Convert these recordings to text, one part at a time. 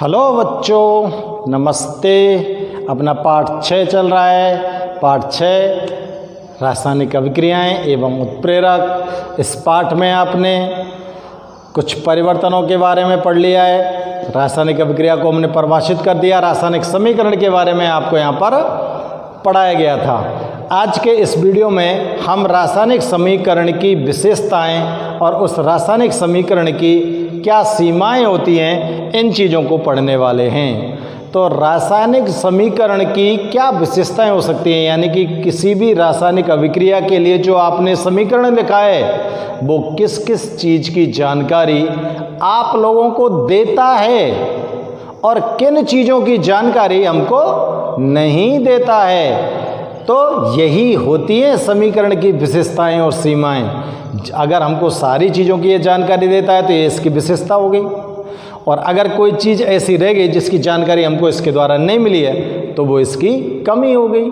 Hello बच्चों, नमस्ते। अपना पाठ 6 चल रहा है। पाठ 6 रासायनिक अभिक्रियाएं एवं उत्प्रेरक। इस पाठ में आपने कुछ परिवर्तनों के बारे में पढ़ लिया है। रासायनिक अभिक्रिया को हमने परिभाषित कर दिया। रासायनिक समीकरण के बारे में आपको यहाँ पर पढ़ाया गया था। आज के इस वीडियो में हम रासायनिक समीकरण की विशेषताएं और उस रासायनिक समीकरण की क्या सीमाएं होती हैं, इन चीज़ों को पढ़ने वाले हैं। तो रासायनिक समीकरण की क्या विशेषताएं हो सकती हैं, यानी कि किसी भी रासायनिक अभिक्रिया के लिए जो आपने समीकरण लिखा है वो किस किस चीज़ की जानकारी आप लोगों को देता है और किन चीज़ों की जानकारी हमको नहीं देता है। तो यही होती है समीकरण की विशेषताएं और सीमाएं। अगर हमको सारी चीज़ों की ये जानकारी देता है तो ये इसकी विशेषता हो गई, और अगर कोई चीज़ ऐसी रह गई जिसकी जानकारी हमको इसके द्वारा नहीं मिली है तो वो इसकी कमी हो गई।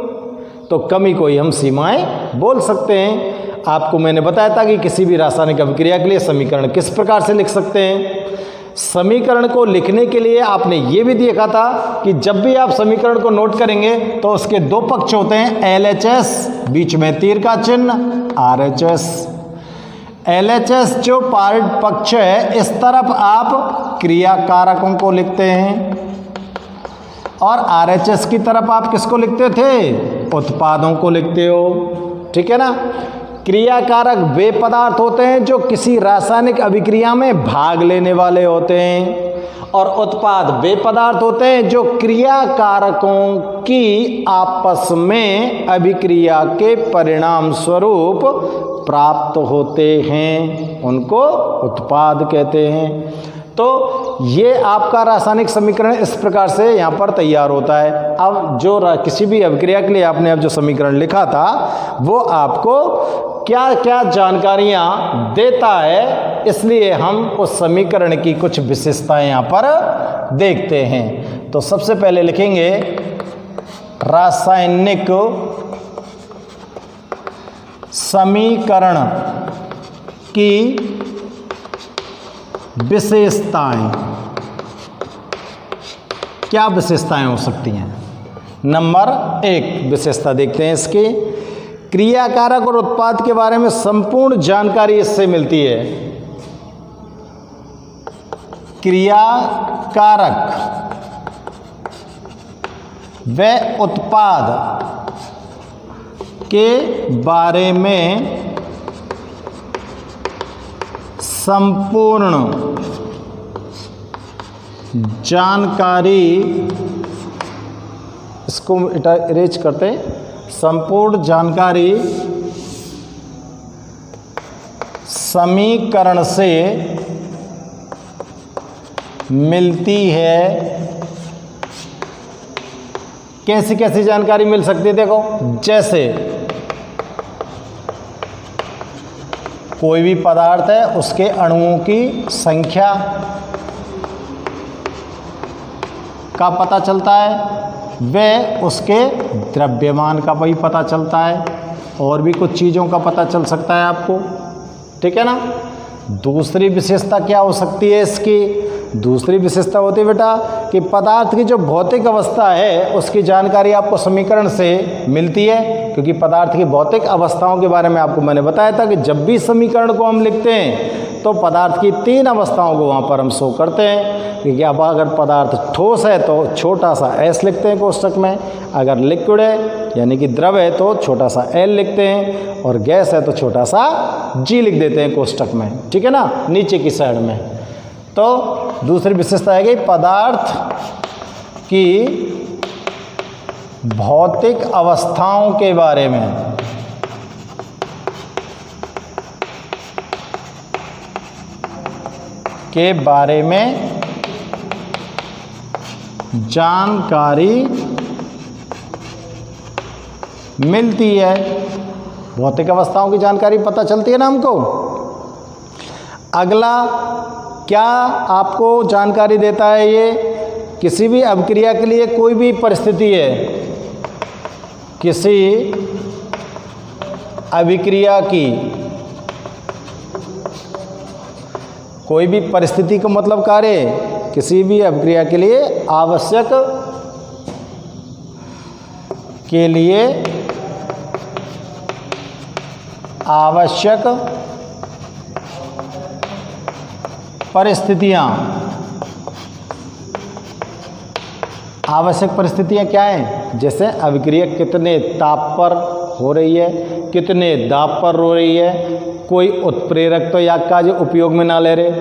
तो कमी को ही हम सीमाएं बोल सकते हैं। आपको मैंने बताया था कि किसी भी रासायनिक अभिक्रिया के लिए समीकरण किस प्रकार से लिख सकते हैं। समीकरण को लिखने के लिए आपने ये भी देखा था कि जब भी आप समीकरण को नोट करेंगे तो उसके दो पक्ष होते हैं, LHS, बीच में तीर का चिन्ह, RHS। LHS जो पार्ट पक्ष है, इस तरफ आप क्रिया कारकों को लिखते हैं और RHS की तरफ आप किसको लिखते थे? उत्पादों को लिखते हो, ठीक है ना। क्रिया कारक वे पदार्थ होते हैं जो किसी रासायनिक अभिक्रिया में भाग लेने वाले होते हैं, और उत्पाद वे पदार्थ होते हैं जो क्रिया कारकों की आपस में अभिक्रिया के परिणाम स्वरूप प्राप्त होते हैं, उनको उत्पाद कहते हैं। तो ये आपका रासायनिक समीकरण इस प्रकार से यहाँ पर तैयार होता है। अब जो किसी भी अभिक्रिया के लिए आपने अब जो समीकरण लिखा था वो आपको क्या क्या जानकारियाँ देता है, इसलिए हम उस समीकरण की कुछ विशेषताएं यहाँ पर देखते हैं। तो सबसे पहले लिखेंगे रासायनिक समीकरण की विशेषताएं। क्या विशेषताएं हो सकती हैं? नंबर 1 विशेषता देखते हैं इसकी। क्रिया कारक और उत्पाद के बारे में संपूर्ण जानकारी इससे मिलती है। क्रिया कारक व उत्पाद के बारे में संपूर्ण जानकारी, इसको इरेज करते हैं, संपूर्ण जानकारी समीकरण से मिलती है। कैसी कैसी जानकारी मिल सकती है? देखो, जैसे कोई भी पदार्थ है उसके अणुओं की संख्या का पता चलता है, व उसके द्रव्यमान का भी पता चलता है, और भी कुछ चीज़ों का पता चल सकता है आपको, ठीक है ना। दूसरी विशेषता क्या हो सकती है इसकी? दूसरी विशेषता होती है बेटा कि पदार्थ की जो भौतिक अवस्था है उसकी जानकारी आपको समीकरण से मिलती है, क्योंकि पदार्थ की भौतिक अवस्थाओं के बारे में आपको मैंने बताया था कि जब भी समीकरण को हम लिखते हैं तो पदार्थ की 3 अवस्थाओं को वहाँ पर हम शो करते हैं। क्योंकि अब अगर पदार्थ ठोस है तो छोटा सा s लिखते हैं कोष्ठक में, अगर लिक्विड है यानी कि द्रव है तो छोटा सा l लिखते हैं, और गैस है तो छोटा सा g लिख देते हैं कोष्ठक में, ठीक है ना, नीचे की साइड में। तो दूसरी विशेषता है कि पदार्थ की भौतिक अवस्थाओं के बारे में जानकारी मिलती है। भौतिक अवस्थाओं की जानकारी पता चलती है ना हमको। अगला क्या आपको जानकारी देता है ये? किसी भी अभिक्रिया के लिए कोई भी परिस्थिति है, किसी अभिक्रिया की कोई भी परिस्थिति का मतलब कार्य किसी भी अभिक्रिया के लिए आवश्यक परिस्थितियां क्या हैं? जैसे अभिक्रिया कितने ताप पर हो रही है, कितने दाब पर हो रही है, कोई उत्प्रेरक तो याग का जो उपयोग में ना ले रहे।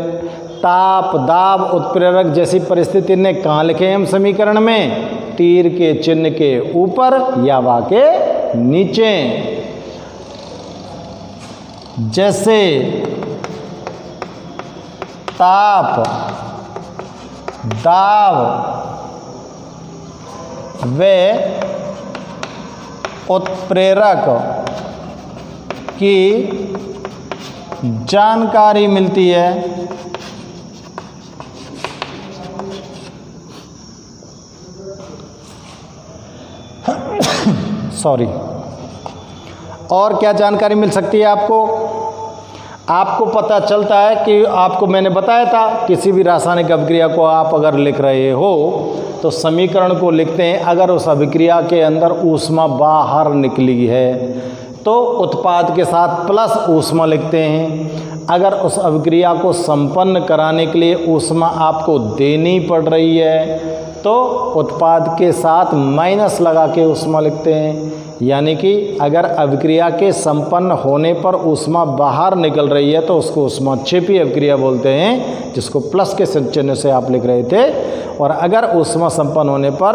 ताप, दाब, उत्प्रेरक जैसी परिस्थिति ने कहाँ लिखे हम समीकरण में? तीर के चिन्ह के ऊपर या वा के नीचे। जैसे ताप, दाब व उत्प्रेरक की जानकारी मिलती है। सॉरी। और क्या जानकारी मिल सकती है आपको? आपको पता चलता है कि आपको मैंने बताया था किसी भी रासायनिक अभिक्रिया को आप अगर लिख रहे हो तो समीकरण को लिखते हैं, अगर उस अभिक्रिया के अंदर ऊष्मा बाहर निकली है तो उत्पाद के साथ प्लस ऊष्मा लिखते हैं। अगर उस अभिक्रिया को संपन्न कराने के लिए ऊष्मा आपको देनी पड़ रही है तो उत्पाद के साथ माइनस लगा के ऊष्मा लिखते हैं। यानी कि अगर अभिक्रिया के संपन्न होने पर ऊष्मा बाहर निकल रही है तो उसको ऊष्माक्षेपी अभिक्रिया बोलते हैं, जिसको प्लस के चिन्ह से आप लिख रहे थे। और अगर ऊष्मा संपन्न होने पर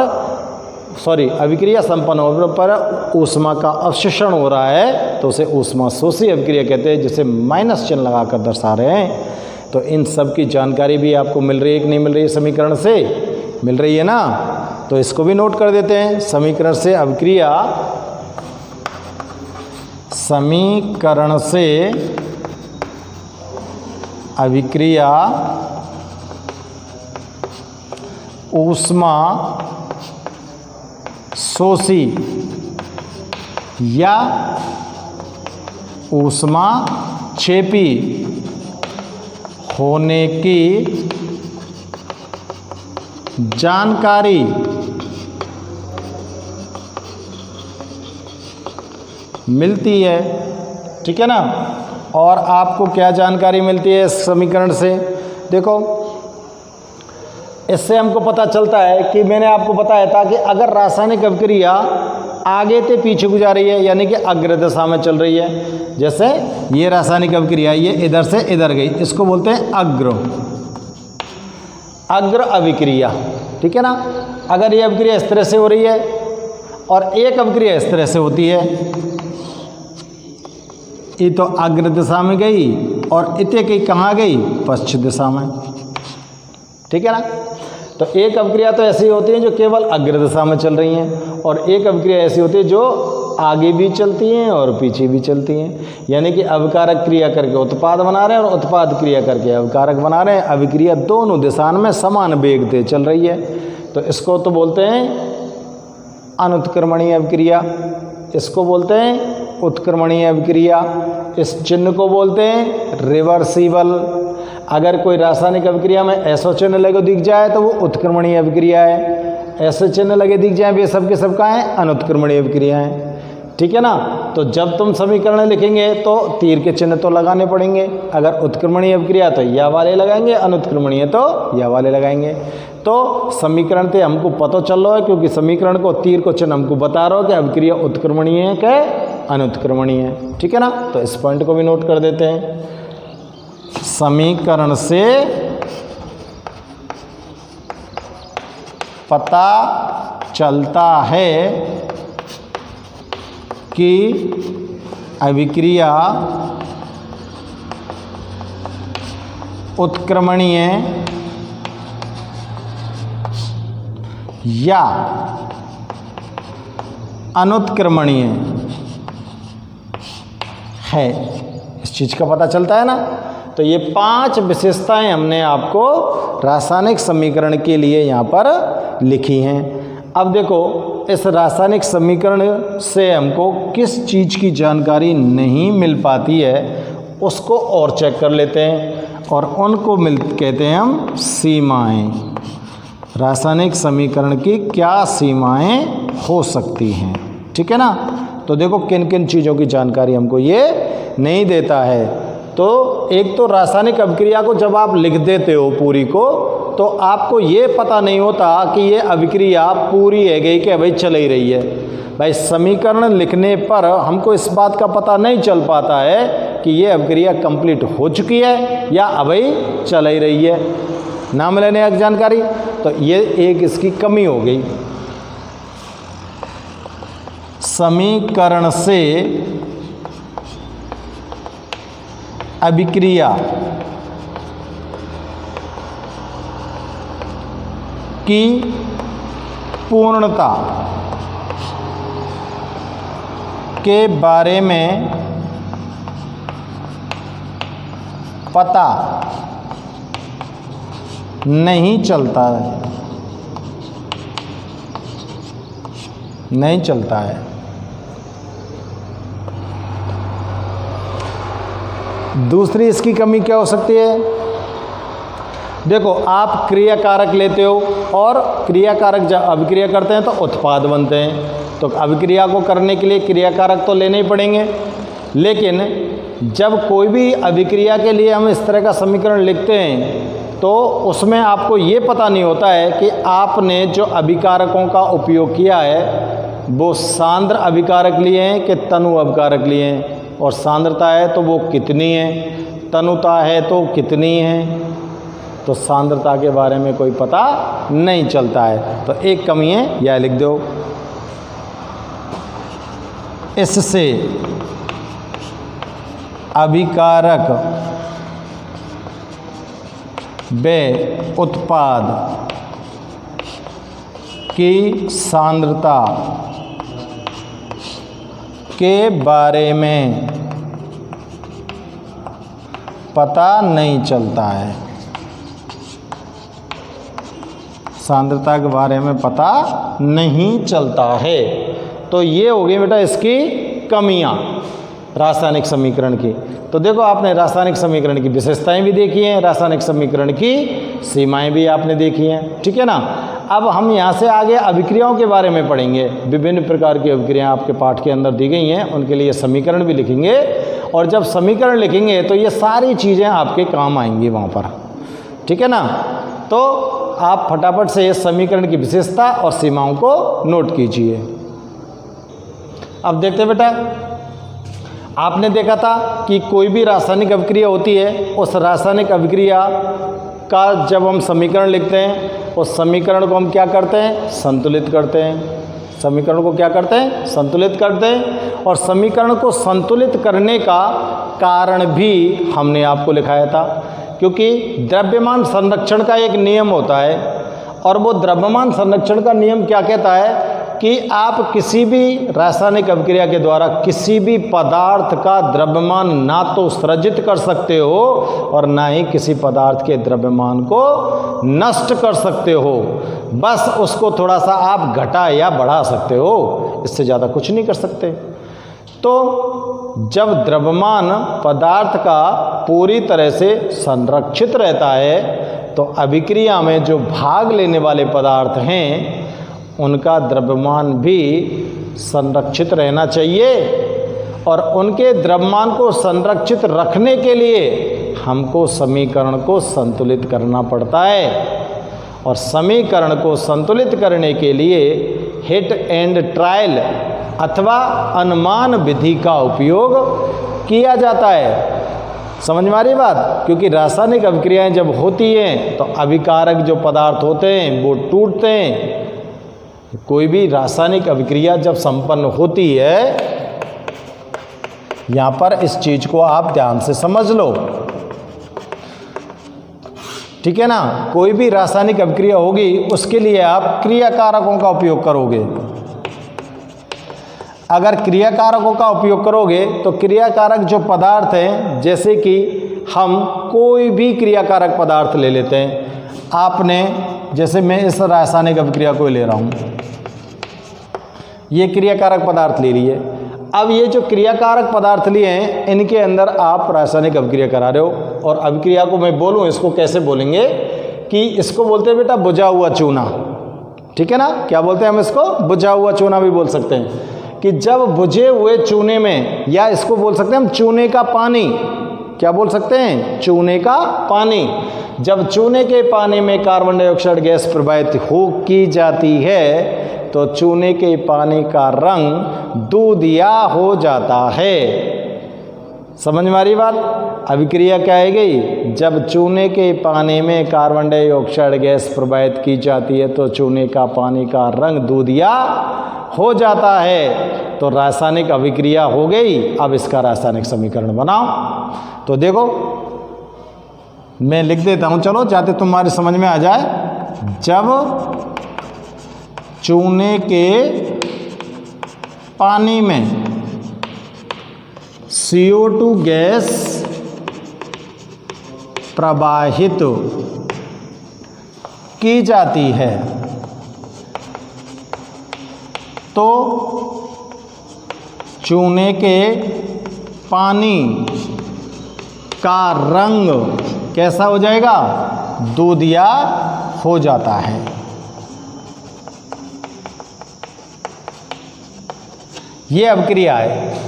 अभिक्रिया संपन्न होने पर ऊष्मा का अवशोषण हो रहा है तो उसे ऊष्मा शोषी अभिक्रिया कहते हैं, जिसे माइनस चिन्ह लगाकर दर्शा रहे हैं। तो इन सब की जानकारी भी आपको मिल रही है कि नहीं मिल रही है? समीकरण से मिल रही है ना? तो इसको भी नोट कर देते हैं। समीकरण से अभिक्रिया ऊष्मा शोषी या ऊष्मा क्षेपी होने की जानकारी मिलती है। ठीक है ना? और आपको क्या जानकारी मिलती है इस समीकरण से? देखो, इससे हमको पता चलता है कि मैंने आपको बताया था कि अगर रासायनिक अभिक्रिया आगे से पीछे को जा रही है, यानी कि अग्र दिशा में चल रही है। जैसे ये रासायनिक अभिक्रिया ये इधर से इधर गई, इसको बोलते हैं अग्र अभिक्रिया। ठीक है ना? अगर ये अभिक्रिया इस तरह से हो रही है और एक अभिक्रिया इस तरह से होती है, ये तो अग्र दिशा में गई और इतने की कहाँ गई? पश्चिम दिशा में। ठीक है ना? तो एक अभिक्रिया तो ऐसी होती है जो केवल अग्र दिशा में चल रही हैं, और एक अभिक्रिया ऐसी होती है जो आगे भी चलती हैं और पीछे भी चलती हैं। यानी कि अभिकारक क्रिया करके उत्पाद बना रहे हैं और उत्पाद क्रिया करके अभिकारक बना रहे हैं। अभिक्रिया दोनों दिशाओं में समान वेग से चल रही है, तो इसको तो बोलते हैं अनुत्क्रमणीय अभिक्रिया, इसको बोलते हैं उत्क्रमणीय अभिक्रिया, इस चिन्ह को बोलते हैं रिवर्सिबल। अगर कोई रासायनिक अभिक्रिया में ऐसा चिन्ह लगे दिख जाए तो वो उत्क्रमणीय अभिक्रिया है, ऐसे चिन्ह लगे दिख जाए वे सब के सब का है अनुत्क्रमणीय अभिक्रिया है। ठीक है ना? तो जब तुम समीकरण लिखेंगे तो तीर के चिन्ह तो लगाने पड़ेंगे। अगर उत्क्रमणीय अभिक्रिया तो या वाले लगाएंगे, अनुत्क्रमणीय तो या वाले लगाएंगे। तो समीकरण से हमको पता चल रहा है, क्योंकि समीकरण को तीर को चिन्ह हमको बता रहा हो कि अभिक्रिया उत्क्रमणीय है क्या अनुत्क्रमणीय है। ठीक है ना? तो इस पॉइंट को भी नोट कर देते हैं। समीकरण से पता चलता है कि अभिक्रिया उत्क्रमणीय या अनुत्क्रमणीय है। इस चीज़ का पता चलता है ना? तो ये 5 विशेषताएं हमने आपको रासायनिक समीकरण के लिए यहाँ पर लिखी हैं। अब देखो, इस रासायनिक समीकरण से हमको किस चीज़ की जानकारी नहीं मिल पाती है उसको और चेक कर लेते हैं। और उनको कहते हैं हम सीमाएं। रासायनिक समीकरण की क्या सीमाएं हो सकती हैं, ठीक है ना। तो देखो किन किन चीज़ों की जानकारी हमको ये नहीं देता है। तो एक तो रासायनिक अभिक्रिया को जब आप लिख देते हो पूरी को, तो आपको ये पता नहीं होता कि ये अभिक्रिया पूरी है गई कि भाई चल ही रही है। भाई समीकरण लिखने पर हमको इस बात का पता नहीं चल पाता है कि ये अभिक्रिया कंप्लीट हो चुकी है या अभी चल ही रही है, नाम लेने की जानकारी। तो ये एक इसकी कमी हो गई। समीकरण से अभिक्रिया की पूर्णता के बारे में पता नहीं चलता है। दूसरी इसकी कमी क्या हो सकती है? देखो आप क्रिया कारक लेते हो और क्रिया कारक जब अभिक्रिया करते हैं तो उत्पाद बनते हैं, तो अभिक्रिया को करने के लिए क्रिया कारक तो लेने ही पड़ेंगे। लेकिन जब कोई भी अभिक्रिया के लिए हम इस तरह का समीकरण लिखते हैं तो उसमें आपको ये पता नहीं होता है कि आपने जो अभिकारकों का उपयोग किया है वो सांद्र अभिकारक लिए हैं कि तनु अभिकारक लिए हैं, और सांद्रता है तो वो कितनी है, तनुता है तो कितनी है। तो सांद्रता के बारे में कोई पता नहीं चलता है। तो एक कमी है, यह लिख दो। इससे अभिकारक व उत्पाद की सांद्रता के बारे में पता नहीं चलता है। सांद्रता के बारे में पता नहीं चलता है। तो ये हो गई बेटा इसकी कमियां रासायनिक समीकरण की। तो देखो आपने रासायनिक समीकरण की विशेषताएं भी देखी हैं, रासायनिक समीकरण की सीमाएं भी आपने देखी हैं, ठीक है ना। अब हम यहाँ से आगे अभिक्रियाओं के बारे में पढ़ेंगे। विभिन्न प्रकार की अभिक्रियाएं आपके पाठ के अंदर दी गई हैं, उनके लिए समीकरण भी लिखेंगे, और जब समीकरण लिखेंगे तो ये सारी चीज़ें आपके काम आएंगी वहाँ पर, ठीक है ना। तो आप फटाफट से इस समीकरण की विशेषता और सीमाओं को नोट कीजिए। अब देखते हैं बेटा, आपने देखा था कि कोई भी रासायनिक अभिक्रिया होती है, उस रासायनिक अभिक्रिया का जब हम समीकरण लिखते हैं उस समीकरण को हम क्या करते हैं? संतुलित करते हैं। समीकरण को क्या करते हैं? संतुलित करते हैं। और समीकरण को संतुलित करने का कारण भी हमने आपको लिखाया था, क्योंकि द्रव्यमान संरक्षण का एक नियम होता है, और वो द्रव्यमान संरक्षण का नियम क्या कहता है कि आप किसी भी रासायनिक अभिक्रिया के द्वारा किसी भी पदार्थ का द्रव्यमान ना तो सृजित कर सकते हो और ना ही किसी पदार्थ के द्रव्यमान को नष्ट कर सकते हो। बस उसको थोड़ा सा आप घटा या बढ़ा सकते हो, इससे ज़्यादा कुछ नहीं कर सकते। तो जब द्रव्यमान पदार्थ का पूरी तरह से संरक्षित रहता है तो अभिक्रिया में जो भाग लेने वाले पदार्थ हैं उनका द्रव्यमान भी संरक्षित रहना चाहिए, और उनके द्रव्यमान को संरक्षित रखने के लिए हमको समीकरण को संतुलित करना पड़ता है। और समीकरण को संतुलित करने के लिए हिट एंड ट्रायल अथवा अनुमान विधि का उपयोग किया जाता है। समझ में आ रही बात? क्योंकि रासायनिक अभिक्रियाएं जब होती हैं तो अभिकारक जो पदार्थ होते हैं वो टूटते हैं। कोई भी रासायनिक अभिक्रिया जब संपन्न होती है, यहाँ पर इस चीज को आप ध्यान से समझ लो, ठीक है ना। कोई भी रासायनिक अभिक्रिया होगी उसके लिए आप क्रिया कारकों का उपयोग करोगे। अगर क्रिया कारकों का उपयोग करोगे तो क्रिया कारक जो पदार्थ हैं, जैसे कि हम कोई भी क्रिया कारक पदार्थ ले लेते हैं, आपने जैसे मैं इस रासायनिक अभिक्रिया को ले रहा हूँ, ये क्रिया कारक पदार्थ ले रही है। अब ये जो क्रियाकारक पदार्थ लिए हैं इनके अंदर आप रासायनिक अभिक्रिया करा रहे हो, और अभिक्रिया को मैं बोलूँ इसको कैसे बोलेंगे कि इसको बोलते हैं बेटा बुझा हुआ चूना, ठीक है ना। क्या बोलते हैं हम इसको? बुझा हुआ चूना भी बोल सकते हैं कि जब बुझे हुए चूने में, या इसको बोल सकते हैं हम चूने का पानी। क्या बोल सकते हैं? चूने का पानी। जब चूने के पानी में कार्बन डाइऑक्साइड गैस प्रवाहित की जाती है तो चूने के पानी का रंग दूधिया हो जाता है। समझ में आ रही बात? अभिक्रिया क्या है गई? जब चूने के पानी में कार्बन डाइऑक्साइड गैस प्रवाहित की जाती है तो चूने का पानी का रंग दूधिया हो जाता है, तो रासायनिक अभिक्रिया हो गई। अब इसका रासायनिक समीकरण बनाओ। तो देखो मैं लिख देता हूँ, चलो जाते तुम्हारे समझ में आ जाए। जब चूने के पानी में CO2 गैस प्रवाहित की जाती है तो चूने के पानी का रंग कैसा हो जाएगा? दूधिया हो जाता है। ये अभिक्रिया है।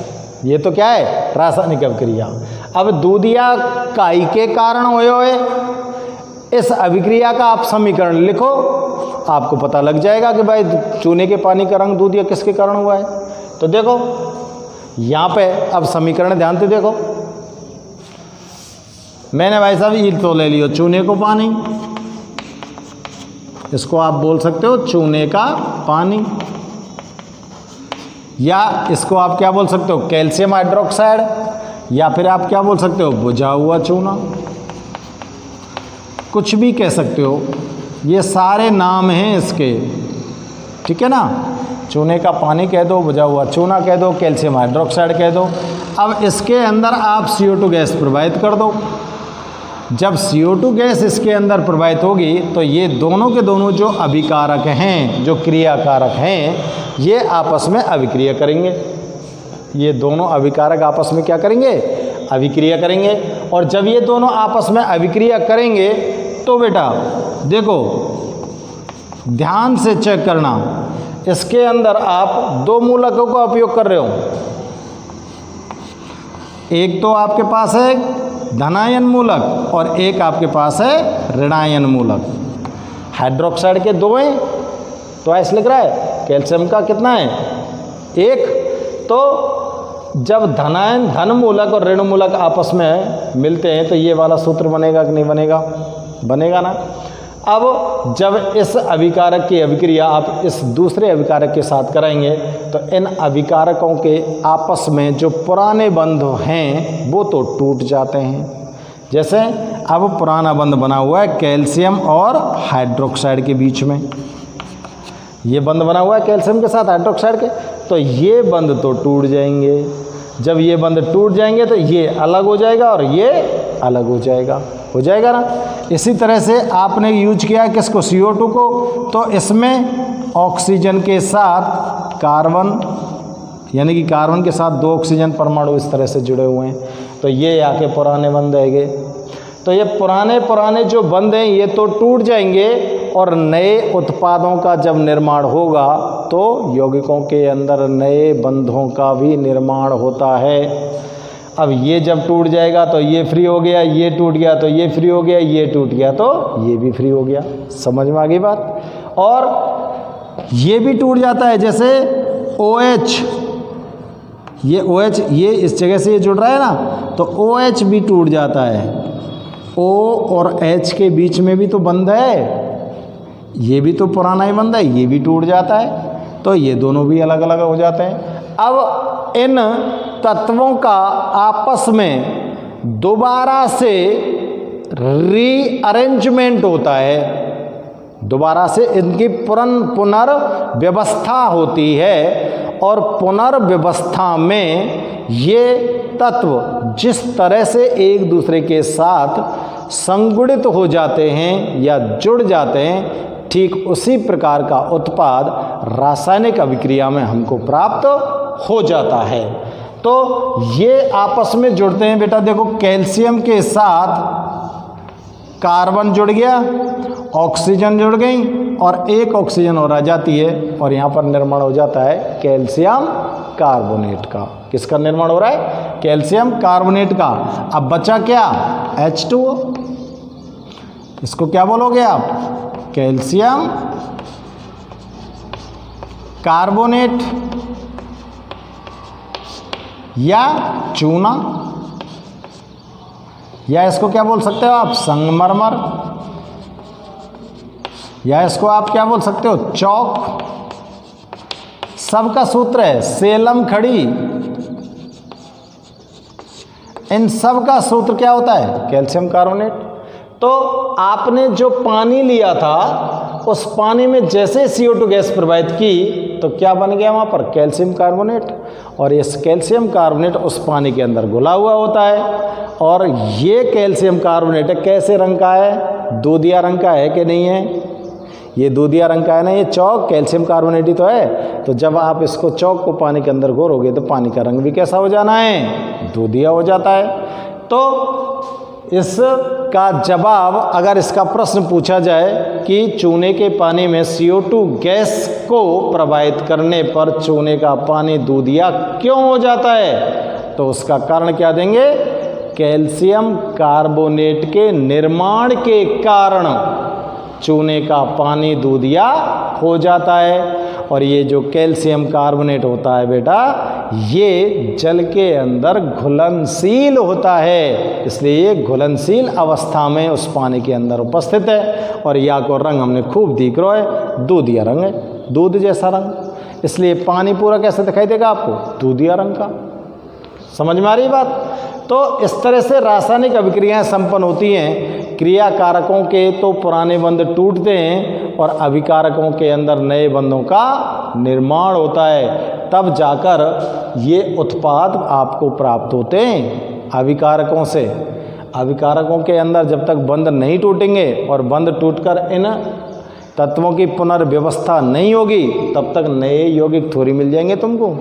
ये तो क्या है? रासायनिक अभिक्रिया। अब दूधिया काई के कारण होए इस अभिक्रिया का आप समीकरण लिखो, आपको पता लग जाएगा कि भाई चूने के पानी का रंग दूधिया किसके कारण हुआ है। तो देखो यहाँ पे अब समीकरण ध्यान से देखो। मैंने भाई साहब ये तो ले लियो चूने को पानी, इसको आप बोल सकते हो चूने का पानी, या इसको आप क्या बोल सकते हो? कैल्शियम हाइड्रोक्साइड, या फिर आप क्या बोल सकते हो? बुझा हुआ चूना, कुछ भी कह सकते हो। ये सारे नाम हैं इसके, ठीक है ना। चूने का पानी कह दो, बुझा हुआ चूना कह दो, कैल्शियम हाइड्रोक्साइड कह दो। अब इसके अंदर आप CO2 गैस प्रवाहित कर दो। जब CO2 गैस इसके अंदर प्रवाहित होगी तो ये दोनों के दोनों जो अभिकारक हैं, जो क्रियाकारक हैं, ये आपस में अभिक्रिया करेंगे। ये दोनों अभिकारक आपस में क्या करेंगे? अभिक्रिया करेंगे। और जब ये दोनों आपस में अभिक्रिया करेंगे तो बेटा देखो ध्यान से चेक करना, इसके अंदर आप दो मूलकों का उपयोग कर रहे हो। एक तो आपके पास है धनायन मूलक और एक आपके पास है ऋणायन मूलक। हाइड्रोक्साइड के दो हैं तो ऐसे लिख रहा है, कैल्शियम का कितना है? एक। तो जब धनायन धन मूलक और ऋण मूलक आपस में मिलते हैं तो ये वाला सूत्र बनेगा कि नहीं बनेगा? बनेगा ना। अब जब इस अभिकारक की अभिक्रिया आप इस दूसरे अभिकारक के साथ कराएंगे तो इन अभिकारकों के आपस में जो पुराने बंध हैं वो तो टूट जाते हैं। जैसे अब पुराना बंध बना हुआ है कैल्शियम और हाइड्रोक्साइड के बीच में, ये बंध बना हुआ है कैल्शियम के साथ हाइड्रोक्साइड के, तो ये बंध तो टूट जाएंगे। जब ये बंध टूट जाएंगे तो ये अलग हो जाएगा और ये अलग हो जाएगा ना। इसी तरह से आपने यूज किया किसको? CO2 को, तो इसमें ऑक्सीजन के साथ कार्बन, यानी कि कार्बन के साथ दो ऑक्सीजन परमाणु इस तरह से जुड़े हुए हैं, तो ये आके पुराने बंध आएंगे। तो ये पुराने जो बंध हैं ये तो टूट जाएंगे और नए उत्पादों का जब निर्माण होगा तो यौगिकों के अंदर नए बंधों का भी निर्माण होता है। अब ये जब टूट जाएगा तो ये फ्री हो गया, ये टूट गया तो ये फ्री हो गया, ये टूट गया तो ये भी फ्री हो गया। समझ में आ गई बात? और ये भी टूट जाता है, जैसे OH, ये OH ये इस जगह से ये जुड़ रहा है ना, तो OH भी टूट जाता है। O और H के बीच में भी तो बंध है, ये भी तो पुराना ही बंध है, ये भी टूट जाता है, तो ये दोनों भी अलग अलग हो जाते हैं। अब इन तत्वों का आपस में दोबारा से रीअरेंजमेंट होता है, दोबारा से इनकी पुनर्व्यवस्था होती है, और पुनर्व्यवस्था में ये तत्व जिस तरह से एक दूसरे के साथ संगुणित हो जाते हैं या जुड़ जाते हैं, ठीक उसी प्रकार का उत्पाद रासायनिक अभिक्रिया में हमको प्राप्त हो जाता है। तो ये आपस में जुड़ते हैं बेटा। देखो कैल्शियम के साथ कार्बन जुड़ गया, ऑक्सीजन जुड़ गई और एक ऑक्सीजन और आ जाती है और यहाँ पर निर्माण हो जाता है कैल्शियम कार्बोनेट का। किसका निर्माण हो रहा है? कैल्शियम कार्बोनेट का। अब बचा क्या? H2O। इसको क्या बोलोगे आप? कैल्शियम कार्बोनेट या चूना, या इसको क्या बोल सकते हो आप? संगमरमर, या इसको आप क्या बोल सकते हो? चौक। सबका सूत्र है सेलम खड़ी। इन सब का सूत्र क्या होता है? Calcium carbonate. तो आपने जो पानी लिया था उस पानी में जैसे CO2 गैस प्रवाहित की तो क्या बन गया वहाँ पर? Calcium carbonate. और इस कैल्शियम कार्बोनेट उस पानी के अंदर घुला हुआ होता है। और ये कैल्शियम कार्बोनेट कैसे रंग का है? दूधिया रंग का है कि नहीं है? ये दूधिया रंग का है ना। ये चौक कैल्शियम कार्बोनेट ही तो है। तो जब आप इसको चौक को पानी के अंदर घोरोगे तो पानी का रंग भी कैसा हो जाना है? दूधिया हो जाता है। तो इसका जवाब, अगर इसका प्रश्न पूछा जाए कि चूने के पानी में CO2 गैस को प्रवाहित करने पर चूने का पानी दूधिया क्यों हो जाता है, तो उसका कारण क्या देंगे? कैल्शियम कार्बोनेट के निर्माण के कारण चूने का पानी दूधिया हो जाता है। और ये जो कैल्शियम कार्बोनेट होता है बेटा, ये जल के अंदर घुलनशील होता है, इसलिए ये घुलनशील अवस्था में उस पानी के अंदर उपस्थित है। और या को रंग हमने खूब दिख रहा है, दूधिया रंग है, दूध जैसा रंग। इसलिए पानी पूरा कैसे दिखाई देगा आपको? दूधिया रंग का। समझ में आ रही बात? तो इस तरह से रासायनिक अभिक्रियाएं संपन्न होती हैं। क्रिया कारकों के तो पुराने बंध टूटते हैं और अभिकारकों के अंदर नए बंधों का निर्माण होता है, तब जाकर ये उत्पाद आपको प्राप्त होते हैं अभिकारकों से। अभिकारकों के अंदर जब तक बंध नहीं टूटेंगे और बंध टूटकर इन तत्वों की पुनर्व्यवस्था नहीं होगी, तब तक नए यौगिक थोड़ी मिल जाएंगे तुमको।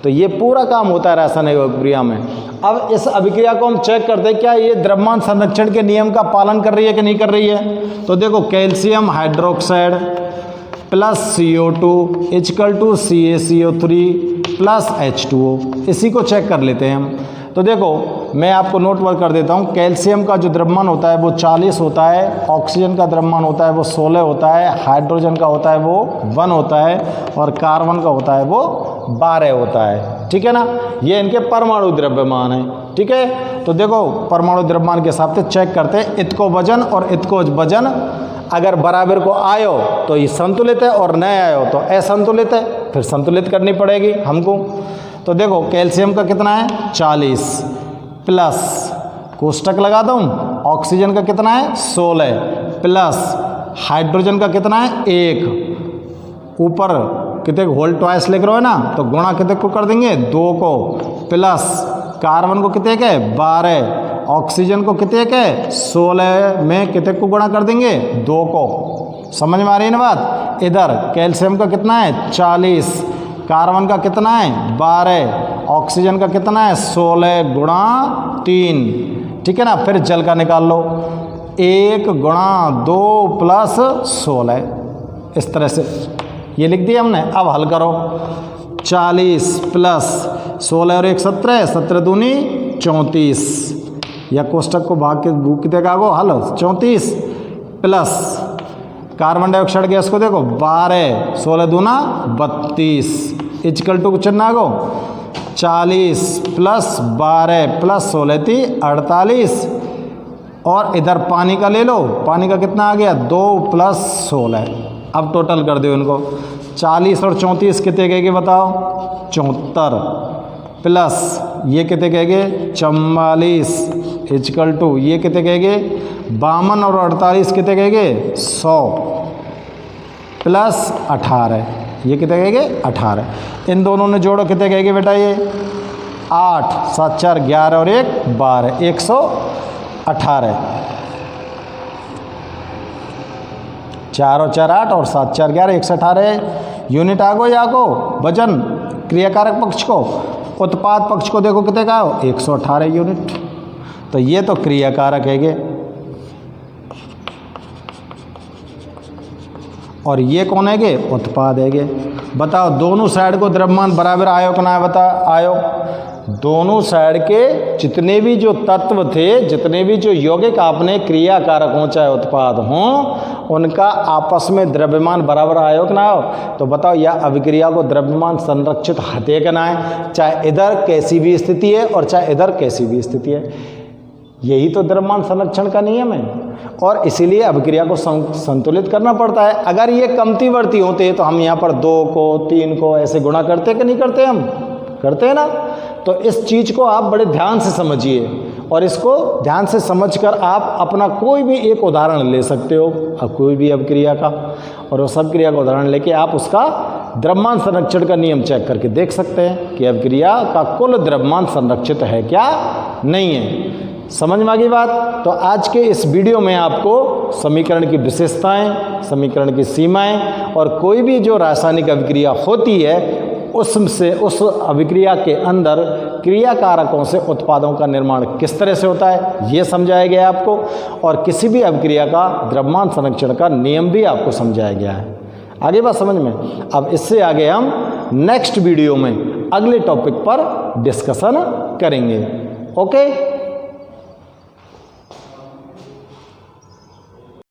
तो ये पूरा काम होता है रासायनिक अभिक्रिया में। अब इस अभिक्रिया को हम चेक करते हैं क्या ये द्रव्यमान संरक्षण के नियम का पालन कर रही है कि नहीं कर रही है। तो देखो calcium hydroxide plus CO2 equal to CaCO3 plus H2O, इसी को चेक कर लेते हैं हम। तो देखो मैं आपको नोट वर्क कर देता हूँ। कैल्शियम का जो द्रव्यमान होता है वो 40 होता है, ऑक्सीजन का द्रव्यमान होता है वो 16 होता है, हाइड्रोजन का होता है वो 1 होता है और कार्बन का होता है वो 12 होता है। ठीक है ना, ये इनके परमाणु द्रव्यमान है। ठीक है, तो देखो परमाणु द्रव्यमान के हिसाब से चेक करते हैं। इतको वजन और इतको वजन अगर बराबर को आयो तो ये संतुलित है और न आयो तो असंतुलित है, फिर संतुलित करनी पड़ेगी हमको। तो देखो कैल्शियम का कितना है 40 प्लस कोष्टक लगा दूँ, ऑक्सीजन का कितना है 16 प्लस हाइड्रोजन का कितना है 1, ऊपर कितने होल ट्वाइस लिख रहे हो ना, तो गुणा कितने को कर देंगे 2 को, प्लस कार्बन को कितने के 12, ऑक्सीजन को कितने के 16 में कितने को गुणा कर देंगे 2 को। समझ में आ रही है ना बात। इधर कैल्शियम का कितना है 40, कार्बन का कितना है 12, ऑक्सीजन का कितना है 16 गुणा 3। ठीक है ना, फिर जल का निकाल लो 1 गुणा 2 प्लस 16, इस तरह से ये लिख दिया हमने। अब हल करो 40 प्लस 16 और 1 17, 17 दूनी 34, या कोष्टक को भाग के कितने का गो हल 34 प्लस कार्बन डाइऑक्साइड गैस को देखो 12, 16 दूना 32 इक्वल टू चिन्ह गो 40 प्लस 12 प्लस 16 थी 48, और इधर पानी का ले लो, पानी का कितना आ गया 2 प्लस 16। अब टोटल कर दो इनको, 40 और 34 कितने कहेंगे बताओ 74, प्लस ये कितने कहेंगे 44 इक्वल टू ये कितने कहेंगे 52 और 48 कितने कहेंगे 100 प्लस 18, ये कितने कहेंगे 18। इन दोनों ने जोड़ो कितने कहेंगे बेटा ये 8 7 4 11 और 1 12, 118। 4 और 4 8 और 7 4 11 118 यूनिट आगो या को वजन क्रियाकारक पक्ष को, उत्पाद पक्ष को देखो कितने का हो 118 यूनिट। तो ये तो क्रियाकारक है गे, और ये कौन है गे, उत्पाद है गे। बताओ दोनों साइड को द्रव्यमान बराबर आयो कि ना, बता आयो। दोनों साइड के जितने भी जो तत्व थे, जितने भी जो यौगिक आपने क्रियाकारक हों चाहे उत्पाद हों, उनका आपस में द्रव्यमान बराबर आयो कि ना हो। तो बताओ यह अभिक्रिया को द्रव्यमान संरक्षित हते कि ना है, चाहे इधर कैसी भी स्थिति है और चाहे इधर कैसी भी स्थिति है। यही तो द्रव्यमान संरक्षण का नियम है, और इसीलिए अभिक्रिया को संतुलित करना पड़ता है। अगर ये कमतीवर्ती होते तो हम यहाँ पर 2 को 3 को ऐसे गुणा करते कि नहीं करते, हम करते हैं ना। तो इस चीज़ को आप बड़े ध्यान से समझिए, और इसको ध्यान से समझकर आप अपना कोई भी एक उदाहरण ले सकते हो, अब कोई भी अभिक्रिया का, और उस अभिक्रिया का उदाहरण लेके आप उसका द्रव्यमान संरक्षण का नियम चेक करके देख सकते हैं कि अभिक्रिया का कुल द्रव्यमान संरक्षित है क्या नहीं है। समझ में आ गई बात। तो आज के इस वीडियो में आपको समीकरण की विशेषताएं, समीकरण की सीमाएं, और कोई भी जो रासायनिक अभिक्रिया होती है उससे, उस अभिक्रिया के अंदर क्रियाकारकों से उत्पादों का निर्माण किस तरह से होता है ये समझाया गया है आपको, और किसी भी अभिक्रिया का द्रव्यमान संरक्षण का नियम भी आपको समझाया गया है। आगे बात समझ में। अब इससे आगे हम नेक्स्ट वीडियो में अगले टॉपिक पर डिस्कशन करेंगे। ओके।